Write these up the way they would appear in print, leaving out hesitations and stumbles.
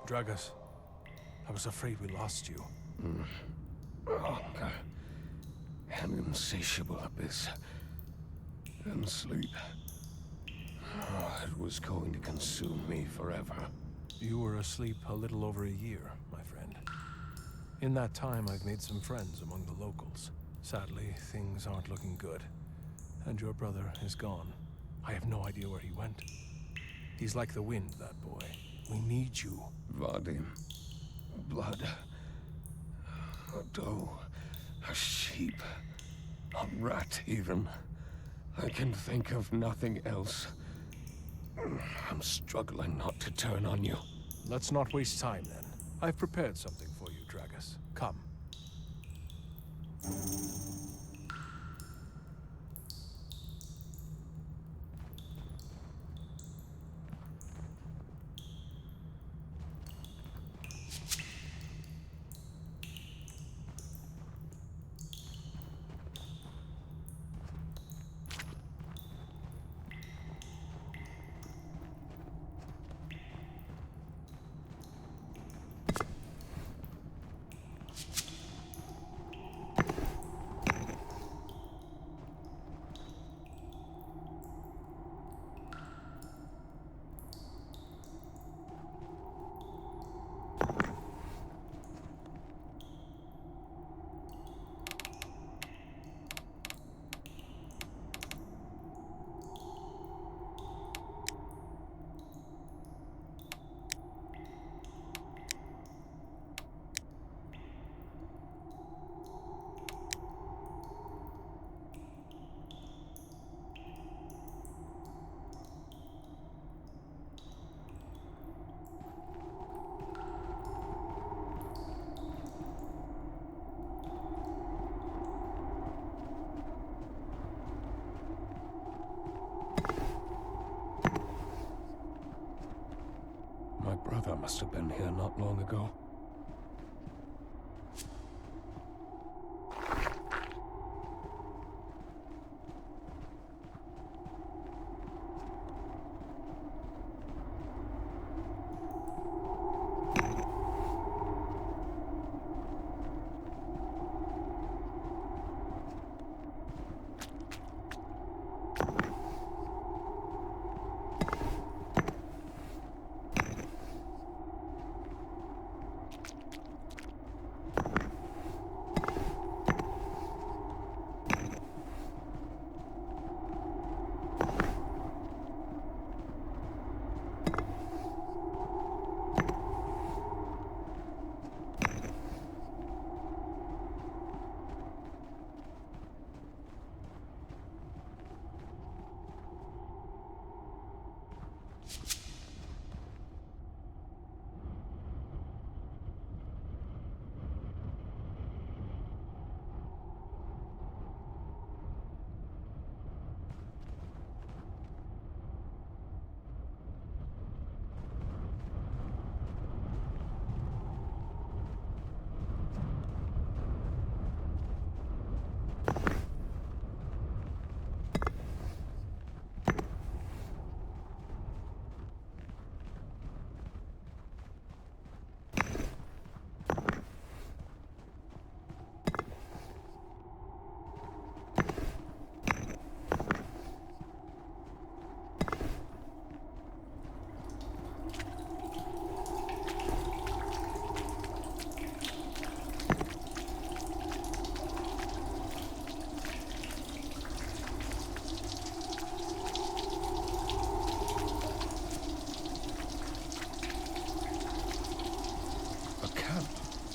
Dragus, I was afraid we lost you. Hunger. An insatiable abyss. And sleep. It was going to consume me forever. You were asleep a little over a year, my friend. In that time, I've made some friends among the locals. Sadly, things aren't looking good. And your brother is gone. I have no idea where he went. He's like the wind, that boy. We need you. Vadim. Blood. A doe. A sheep. A rat, even. I can think of nothing else. I'm struggling not to turn on you. Let's not waste time, then. I've prepared something for you, Dragus. Come. My brother must have been here not long ago.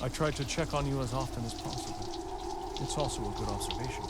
I tried to check on you as often as possible. It's also a good observation.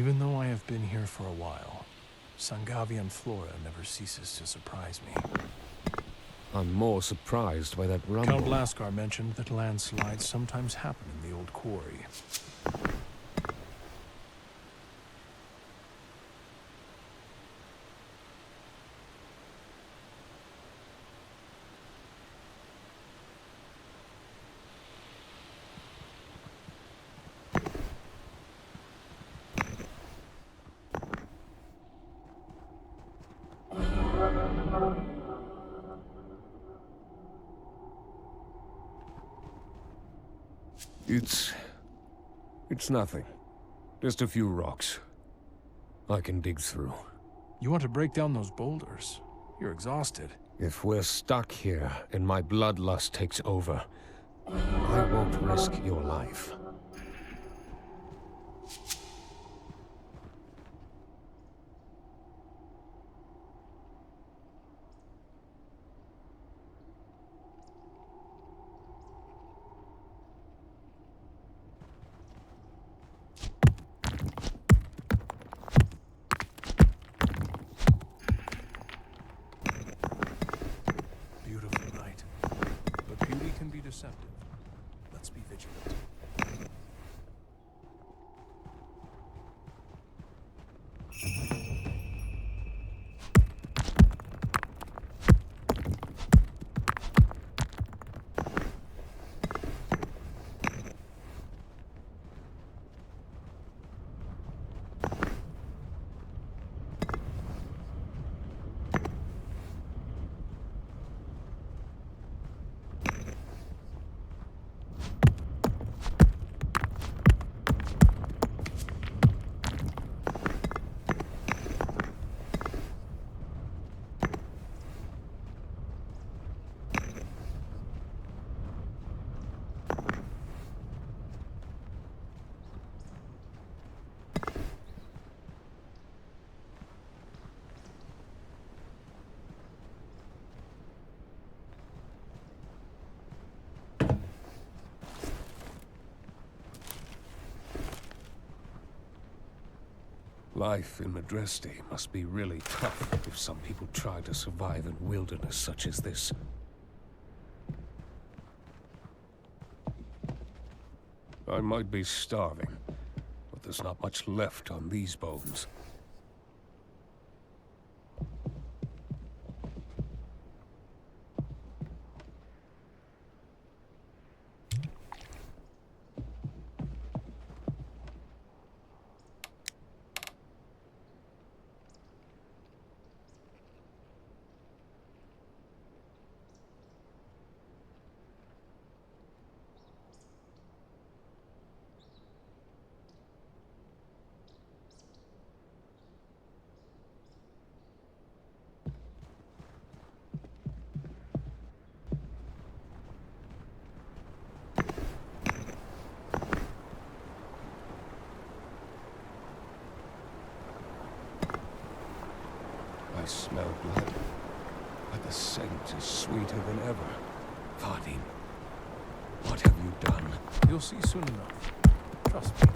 Even though I have been here for a while, Sangavian flora never ceases to surprise me. I'm more surprised by that rumble. Count Laskar mentioned that landslides sometimes happen in the old quarry. It's nothing. Just a few rocks. I can dig through. You want to break down those boulders? You're exhausted. If we're stuck here and my bloodlust takes over, I won't risk your life. Deceptive. Let's be vigilant. Life in Madresti must be really tough if some people try to survive in wilderness such as this. I might be starving, but there's not much left on these bones. I smell blood, but the scent is sweeter than ever. Vadim, what have you done? You'll see soon enough. Trust me.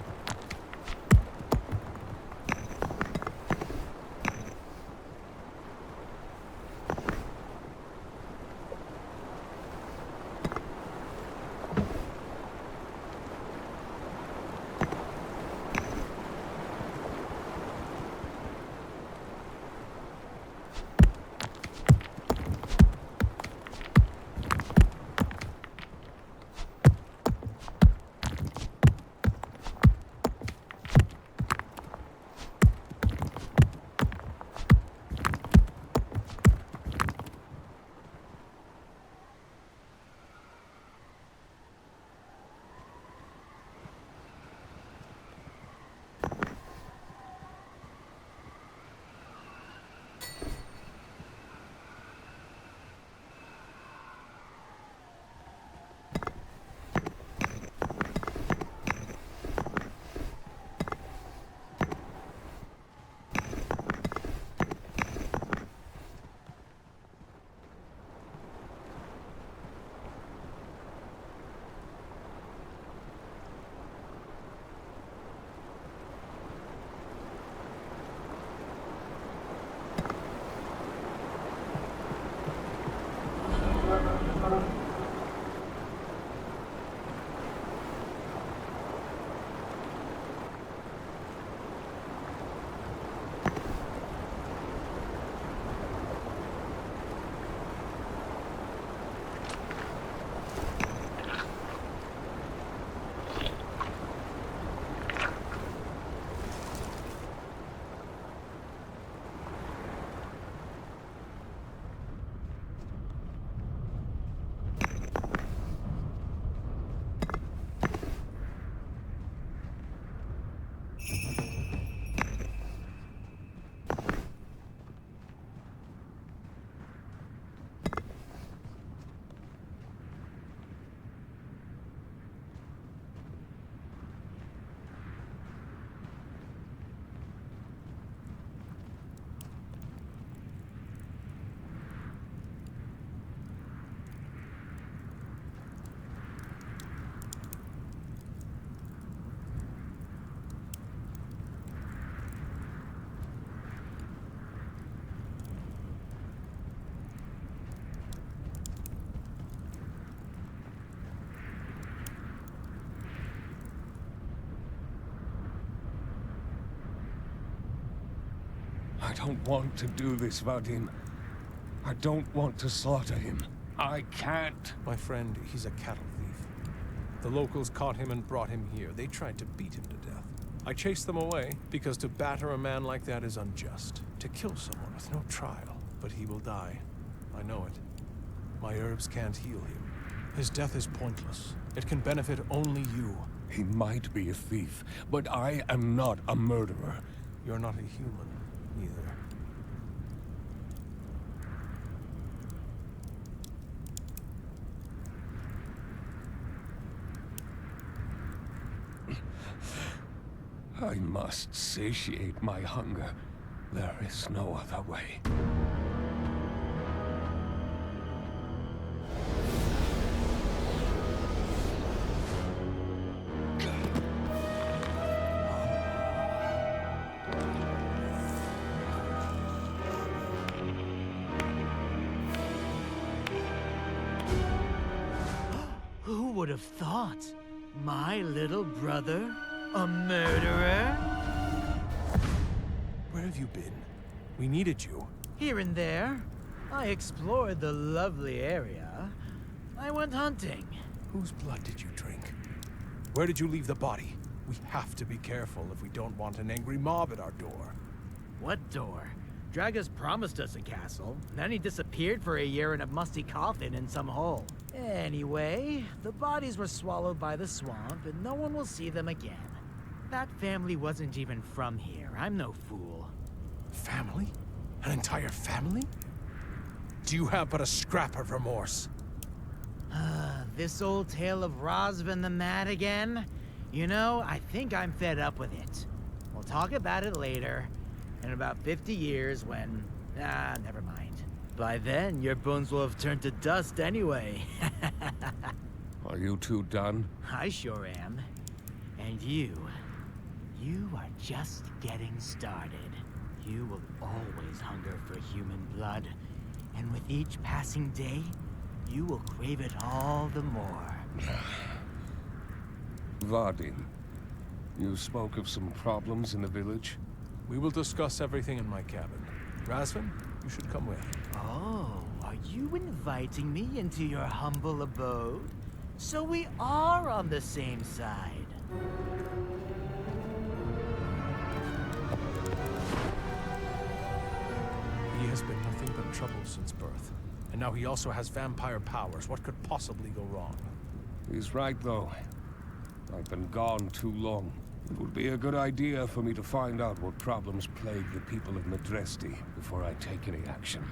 I don't want to do this, Vadim. I don't want to slaughter him. I can't. My friend, he's a cattle thief. The locals caught him and brought him here. They tried to beat him to death. I chased them away because to batter a man like that is unjust. To kill someone with no trial. But he will die. I know it. My herbs can't heal him. His death is pointless. It can benefit only you. He might be a thief, but I am not a murderer. You're not a human, either. I must satiate my hunger. There is no other way. Who would have thought? My little brother? A murderer? Where have you been? We needed you. Here and there. I explored the lovely area. I went hunting. Whose blood did you drink? Where did you leave the body? We have to be careful if we don't want an angry mob at our door. What door? Dragus promised us a castle, and then he disappeared for a year in a musty coffin in some hole. Anyway, the bodies were swallowed by the swamp, and no one will see them again. That family wasn't even from here. I'm no fool. Family? An entire family? Do you have but a scrap of remorse? This old tale of Rosvin the Mad again? You know, I think I'm fed up with it. We'll talk about it later. In about 50 years when... never mind. By then, your bones will have turned to dust anyway. Are you two done? I sure am. And you are just getting started. You will always hunger for human blood. And with each passing day, you will crave it all the more. Vadim, you spoke of some problems in the village? We will discuss everything in my cabin. Razvan, you should come with. Oh, are you inviting me into your humble abode? So we are on the same side. He has been nothing but trouble since birth. And now he also has vampire powers. What could possibly go wrong? He's right, though. I've been gone too long. It would be a good idea for me to find out what problems plague the people of Madresti before I take any action.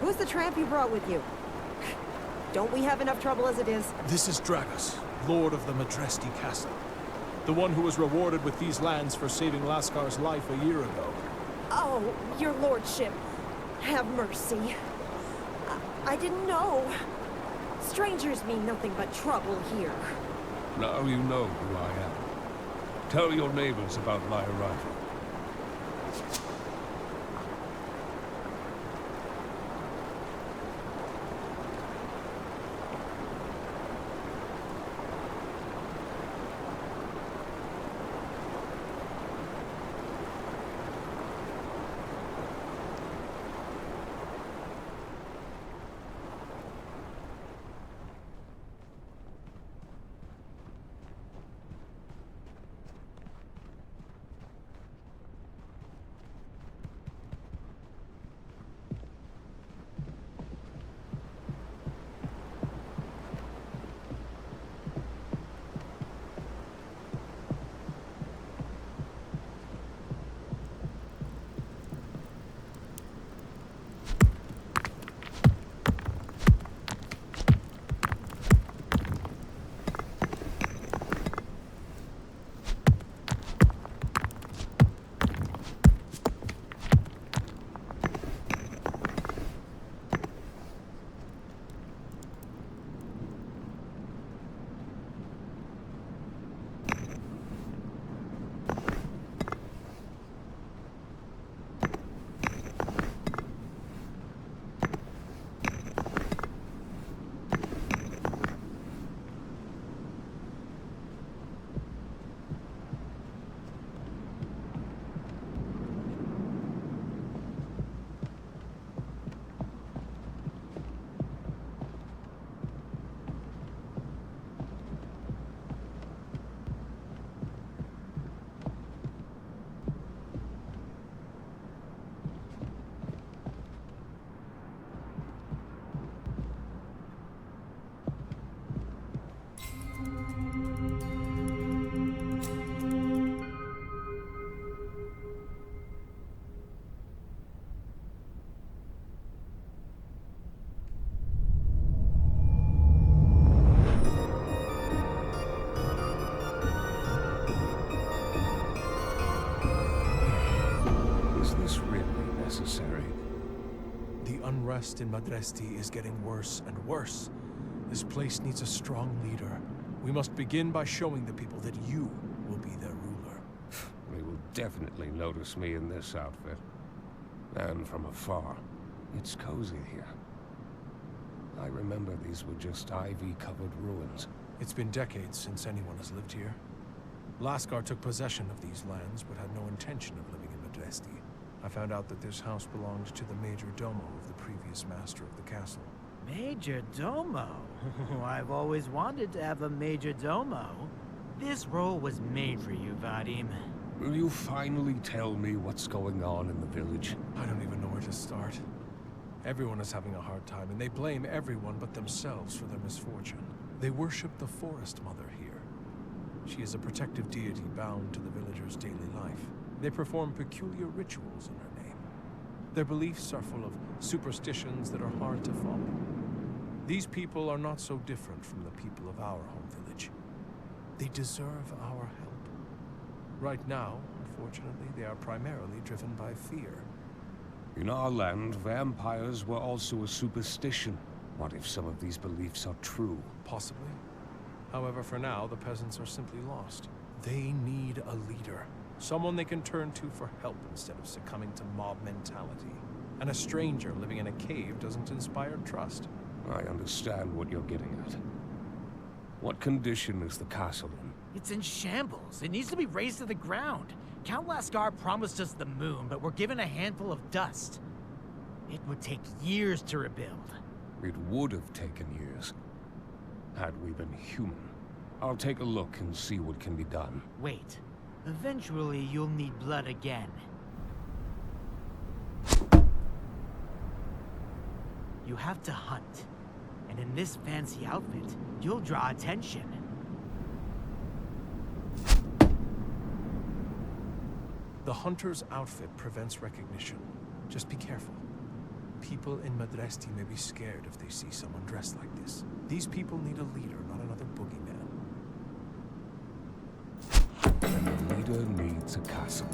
Who's the tramp you brought with you? Don't we have enough trouble as it is? This is Dragus. Lord of the Madresti Castle. The one who was rewarded with these lands for saving Laskar's life a year ago. Oh, your lordship, have mercy. I didn't know. Strangers mean nothing but trouble here. Now you know who I am. Tell your neighbors about my arrival. The unrest in Madresti is getting worse and worse. This place needs a strong leader. We must begin by showing the people that you will be their ruler. They will definitely notice me in this outfit. And from afar. It's cozy here. I remember these were just ivy-covered ruins. It's been decades since anyone has lived here. Laskar took possession of these lands, but had no intention of living in Madresti. I found out that this house belonged to the Major Domo of the previous master of the castle. Major Domo? I've always wanted to have a Major Domo. This role was made for you, Vadim. Will you finally tell me what's going on in the village? I don't even know where to start. Everyone is having a hard time, and they blame everyone but themselves for their misfortune. They worship the Forest Mother here. She is a protective deity bound to the villagers' daily life. They perform peculiar rituals in her name. Their beliefs are full of superstitions that are hard to follow. These people are not so different from the people of our home village. They deserve our help. Right now, unfortunately, they are primarily driven by fear. In our land, vampires were also a superstition. What if some of these beliefs are true? Possibly. However, for now, the peasants are simply lost. They need a leader. Someone they can turn to for help instead of succumbing to mob mentality. And a stranger living in a cave doesn't inspire trust. I understand what you're getting at. What condition is the castle in? It's in shambles. It needs to be razed to the ground. Count Laskar promised us the moon, but we're given a handful of dust. It would take years to rebuild. It would have taken years, had we been human. I'll take a look and see what can be done. Wait. Eventually, you'll need blood again. You have to hunt. And in this fancy outfit, you'll draw attention. The hunter's outfit prevents recognition. Just be careful. People in Madresti may be scared if they see someone dressed like this. These people need a leader, not another boogeyman. leader needs a castle.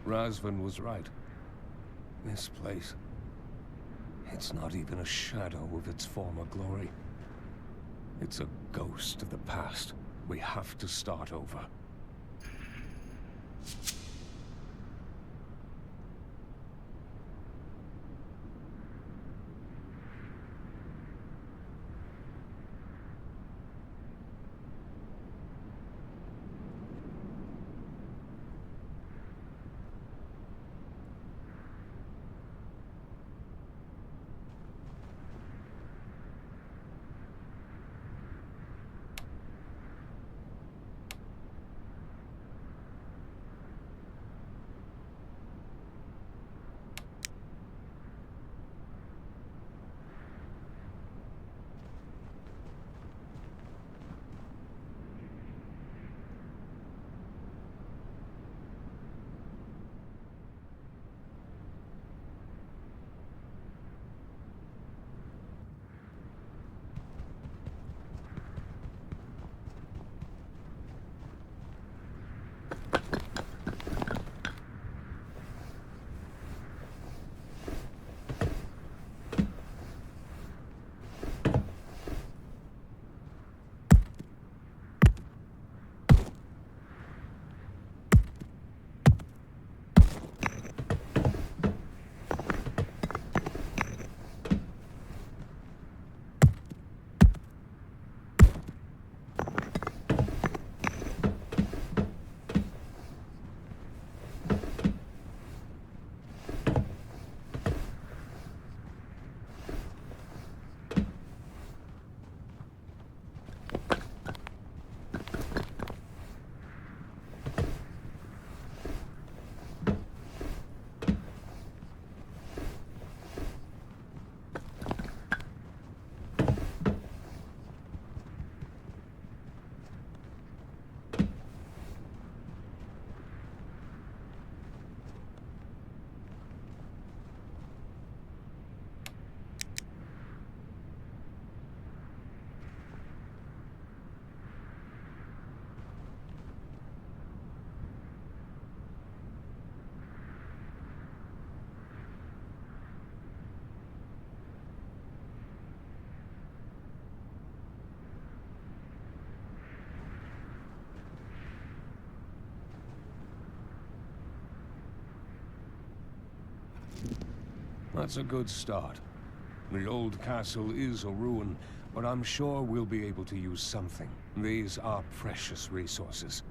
Razvan was right. This place, it's not even a shadow of its former glory. It's a ghost of the past. We have to start over. That's a good start. The old castle is a ruin, but I'm sure we'll be able to use something. These are precious resources.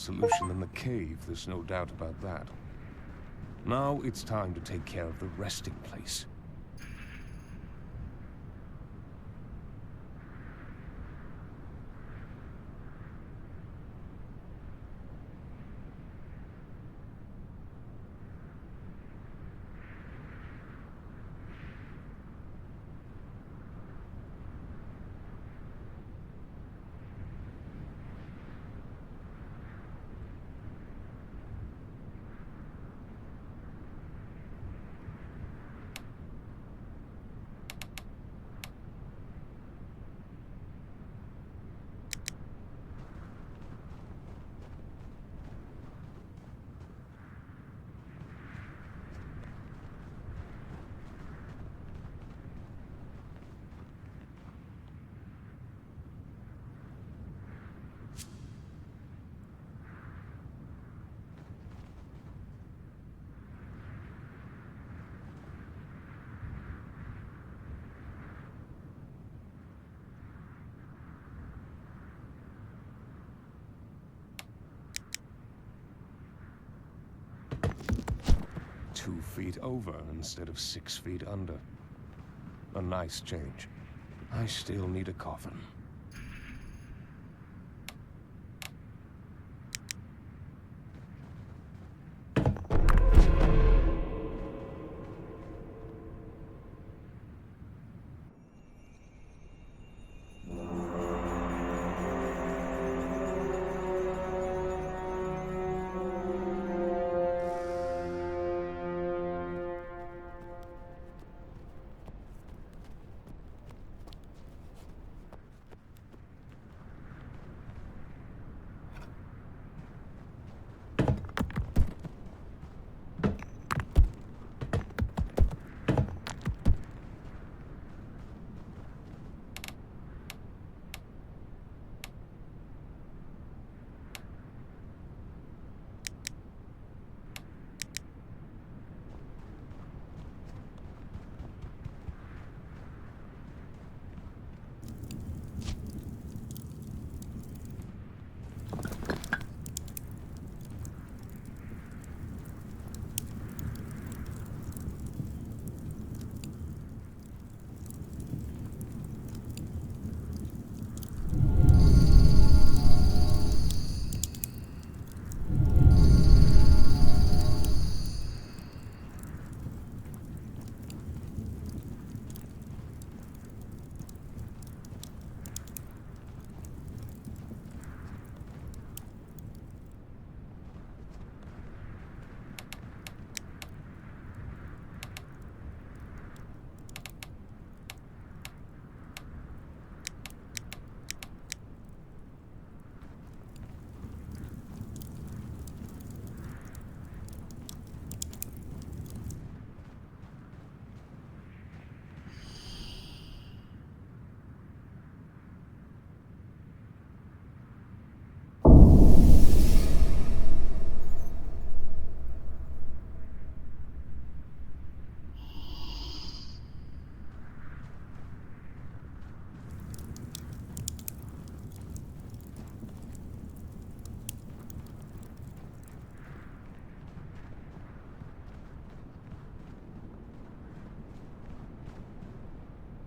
solution than the cave, there's no doubt about that. Now it's time to take care of the resting place. "2 feet over instead of 6 feet under. A nice change. I still need a coffin.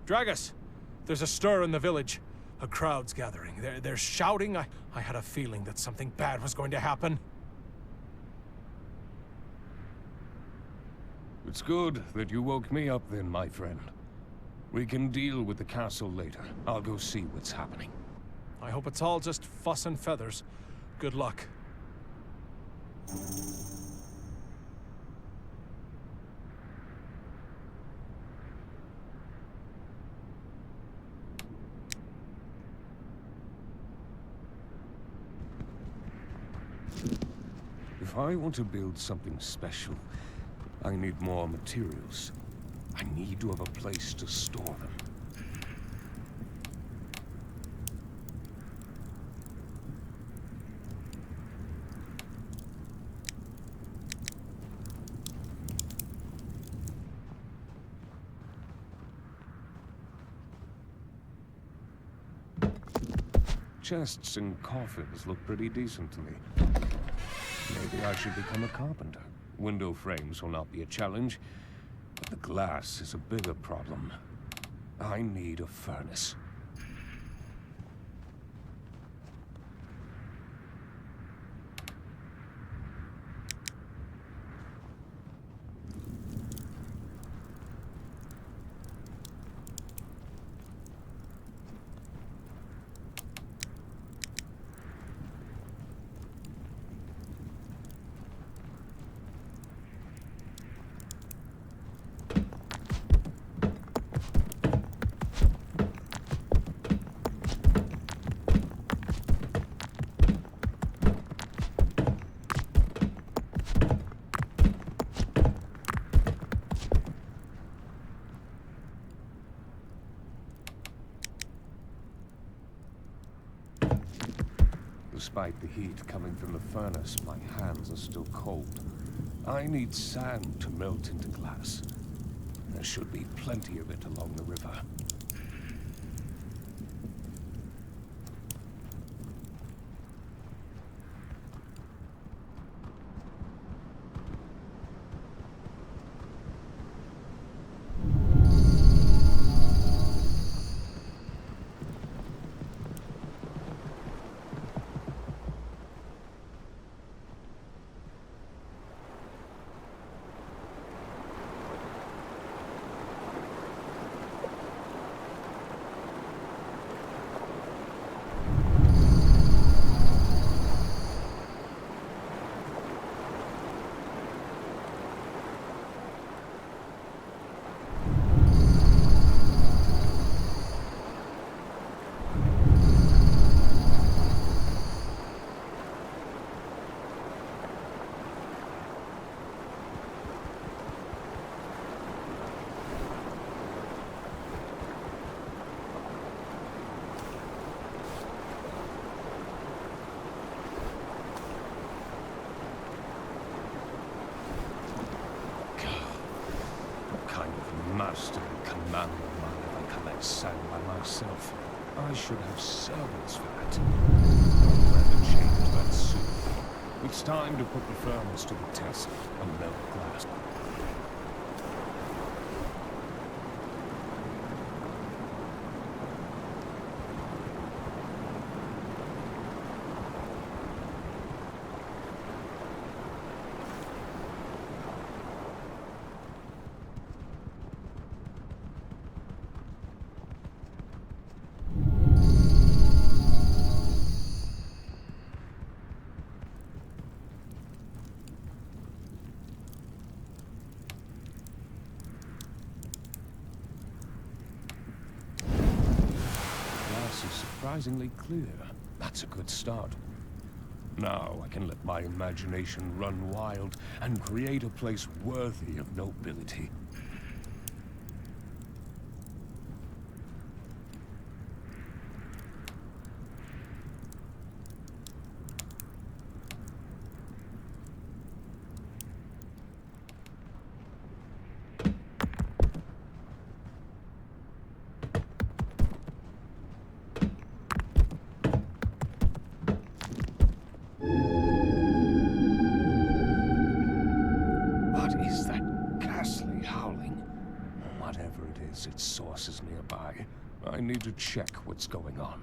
Dragus! There's a stir in the village. A crowd's gathering. They're shouting. I had a feeling that something bad was going to happen. It's good that you woke me up then, my friend. We can deal with the castle later. I'll go see what's happening. I hope it's all just fuss and feathers. Good luck. If I want to build something special, I need more materials. I need to have a place to store them. Chests and coffins look pretty decent to me. Maybe I should become a carpenter. Window frames will not be a challenge, but the glass is a bigger problem. I need a furnace. Despite the heat coming from the furnace, my hands are still cold. I need sand to melt into glass. There should be plenty of it along the river. Master and commander man if I collect sand by myself. I should have servants for that. I'll rather change that soon. It's time to put the furnace to the test and melt glass. Surprisingly clear. That's a good start. Now I can let my imagination run wild and create a place worthy of nobility. Its source is nearby. I need to check what's going on.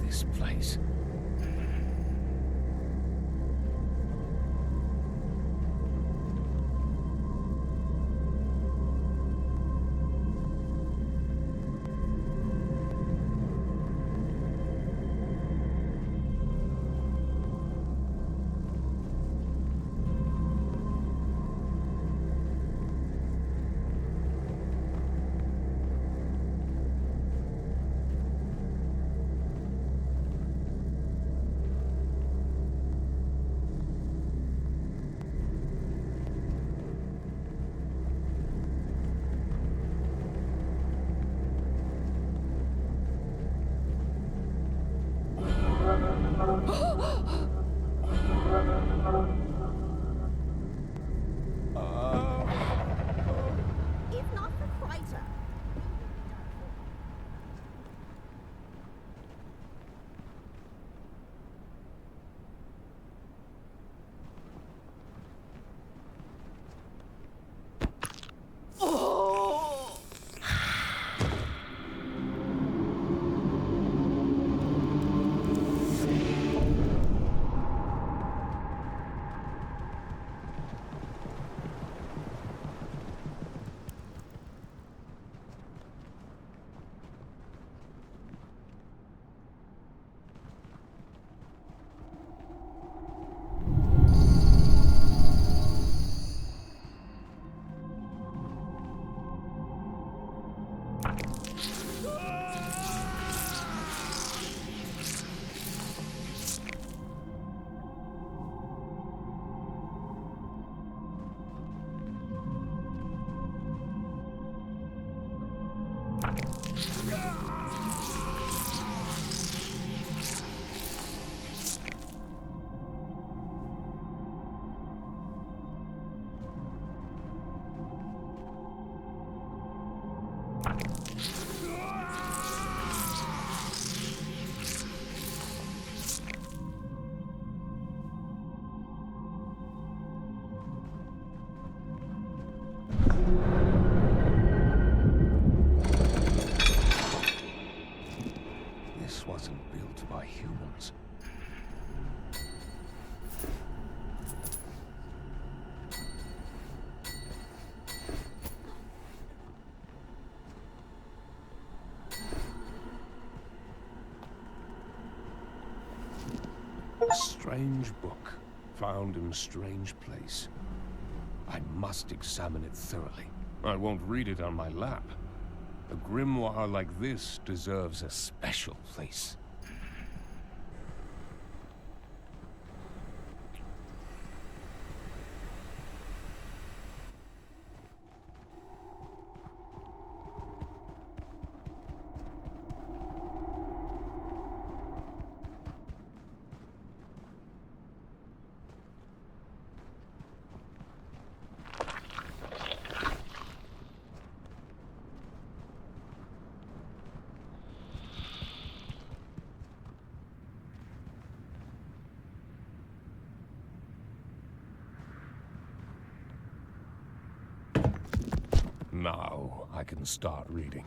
This place. A strange book, found in a strange place. I must examine it thoroughly. I won't read it on my lap. A grimoire like this deserves a special place. Now I can start reading.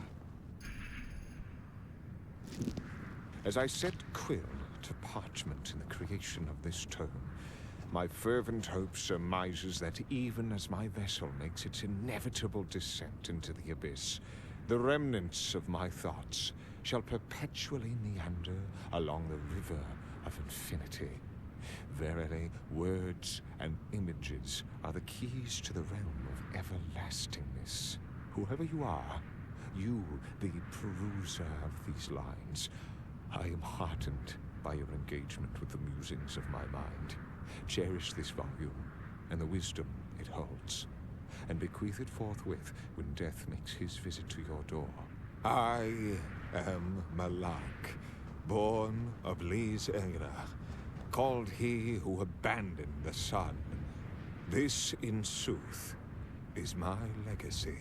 As I set quill to parchment in the creation of this tome, my fervent hope surmises that even as my vessel makes its inevitable descent into the abyss, the remnants of my thoughts shall perpetually meander along the river of infinity. Verily, words and images are the keys to the realm of everlastingness. Whoever you are, you, the peruser of these lines, I am heartened by your engagement with the musings of my mind. Cherish this volume and the wisdom it holds, and bequeath it forthwith when death makes his visit to your door. I am Malak, born of Liz Egra, called he who abandoned the sun. This, in sooth, is my legacy.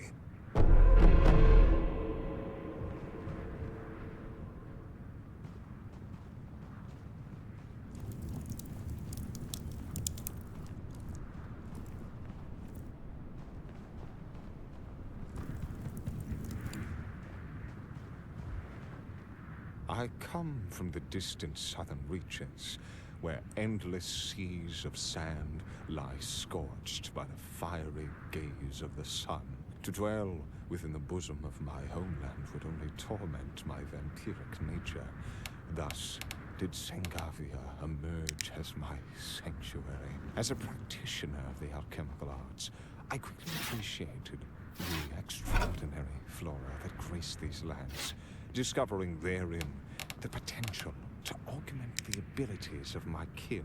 I come from the distant southern reaches, where endless seas of sand lie scorched by the fiery gaze of the sun. To dwell within the bosom of my homeland would only torment my vampiric nature. Thus did Sengavia emerge as my sanctuary. As a practitioner of the alchemical arts, I quickly appreciated the extraordinary flora that grace these lands, discovering therein the potential to augment the abilities of my kin.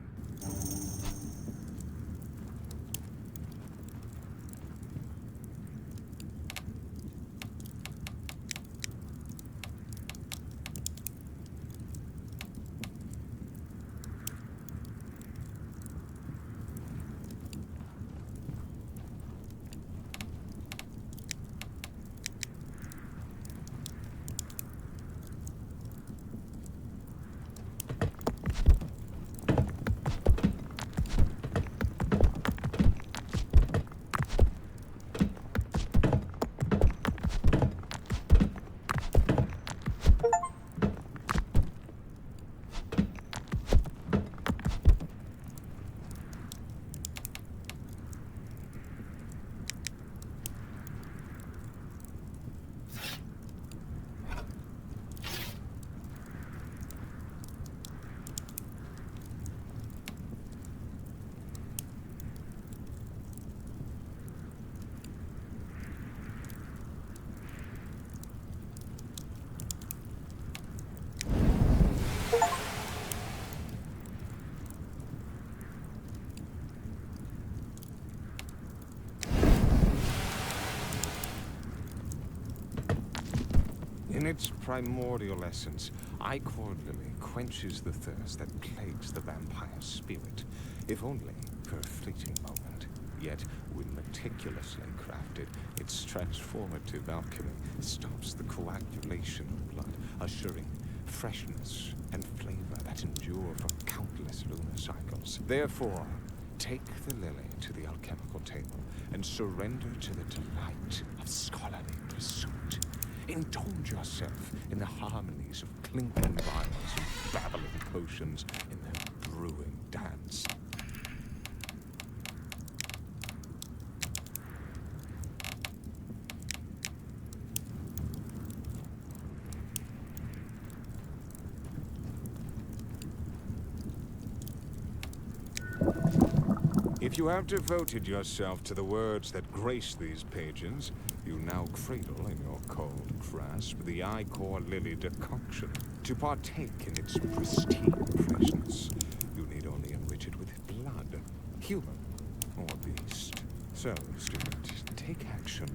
In its primordial essence, Ichor Lily quenches the thirst that plagues the vampire spirit, if only for a fleeting moment. Yet, when meticulously crafted, its transformative alchemy stops the coagulation of blood, assuring freshness and flavor that endure for countless lunar cycles. Therefore, take the lily to the alchemical table and surrender to the delight of scholarly pursuit. Indulge yourself in the harmonies of clinking vials and babbling potions in their brewing dance. If you have devoted yourself to the words that grace these pages, you now cradle in your cold grasp the ichor lily decoction. To partake in its pristine freshness, you need only enrich it with blood, human or beast. So, student, take action.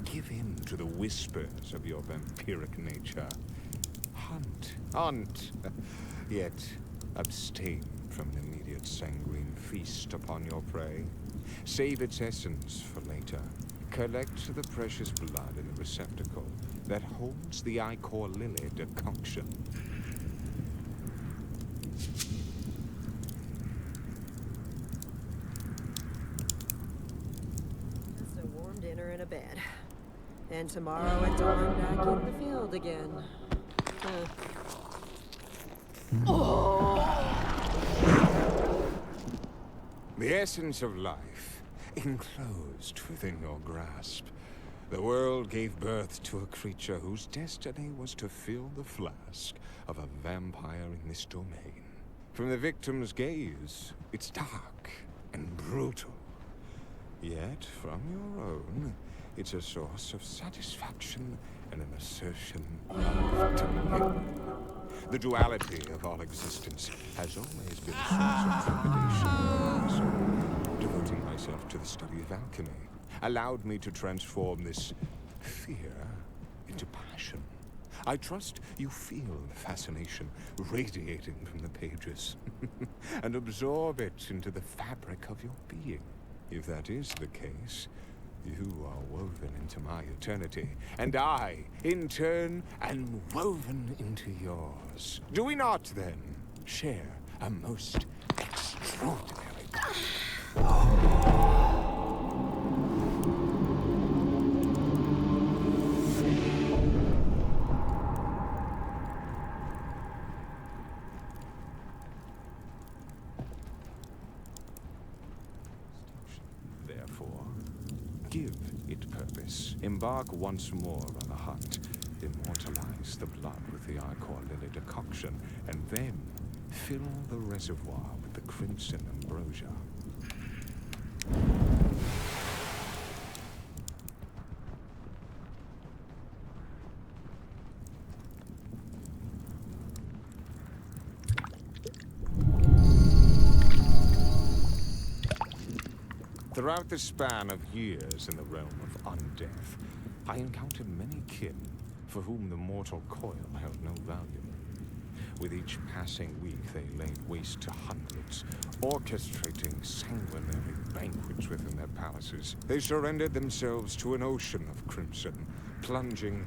Give in to the whispers of your vampiric nature. Hunt, yet abstain from an immediate sanguine feast upon your prey. Save its essence for later. Collect the precious blood in the receptacle that holds the ichor lily decoction. Just a warm dinner and a bed. And tomorrow at dawn, back in the field again. The essence of life, enclosed within your grasp. The world gave birth to a creature whose destiny was to fill the flask of a vampire in this domain. From the victim's gaze, it's dark and brutal. Yet, from your own, it's a source of satisfaction and an assertion of dominion. The duality of all existence has always been a source of trepidation. So, devoting myself to the study of alchemy allowed me to transform this fear into passion. I trust you feel the fascination radiating from the pages and absorb it into the fabric of your being. If that is the case, you are woven into my eternity, and I, in turn, am woven into yours. Do we not, then, share a most extraordinary bond? Therefore, give it purpose. Embark once more on the hunt. Immortalize the blood with the ichor lily decoction, and then fill the reservoir with the crimson ambrosia. Throughout the span of years in the realm of undeath, I encountered many kin for whom the mortal coil held no value. With each passing week, they laid waste to hundreds, orchestrating sanguinary banquets within their palaces. They surrendered themselves to an ocean of crimson, plunging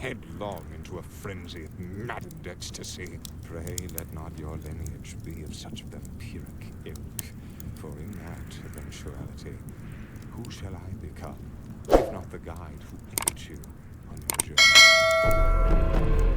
headlong into a frenzy of maddened ecstasy. Pray let not your lineage be of such vampiric ilk. For in that eventuality, who shall I become, if not the guide who aids you on your journey?